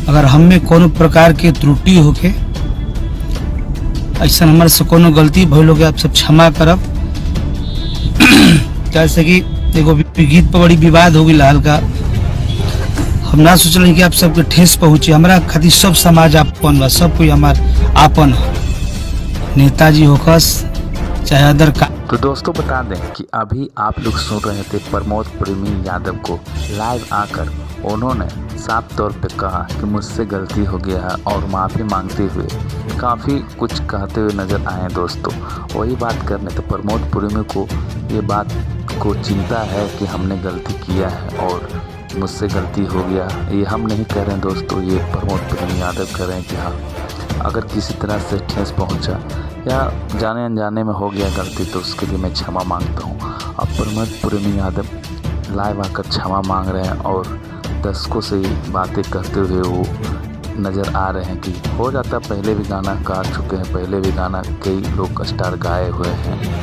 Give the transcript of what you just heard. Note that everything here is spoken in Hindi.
अगर हम में कोनो प्रकार के त्रुटि होके, ऐसा हमारे से कोनो गलती भइल होके, आप सब क्षमा करब। कैसे कि एगो गीत पर बड़ी विवाद हो गई हाल का, हम ना सोचल कि आप सबके ठेस पहुंचे। हमारा खातिर सब समाज आपन बा, सब कोई हमार आपन ह। नेताजी होकस चाहे अदर का। तो दोस्तों बता दें कि अभी आप लोग सुन रहे थे प्रमोद प्रेमी यादव को लाइव आकर उन्होंने साफ तौर पे कहा कि मुझसे गलती हो गया है और माफ़ी मांगते हुए काफ़ी कुछ कहते हुए नज़र आए। दोस्तों वही बात करने तो प्रमोद प्रेमी को ये बात को चिंता है कि हमने गलती किया है और मुझसे गलती हो गया। ये हम नहीं कह रहे हैं दोस्तों, ये प्रमोद प्रेमी यादव कह रहे हैं कि हाँ, अगर किसी तरह से ठेस पहुंचा या जाने अनजाने में हो गया गलती तो उसके लिए मैं क्षमा मांगता हूं। अब प्रमोद प्रेमी यादव लाइव आकर क्षमा मांग रहे हैं और दर्शकों से बातें करते हुए वो नज़र आ रहे हैं कि हो जाता। पहले भी गाना गा चुके हैं, पहले भी गाना कई लोग स्टार गाए हुए हैं।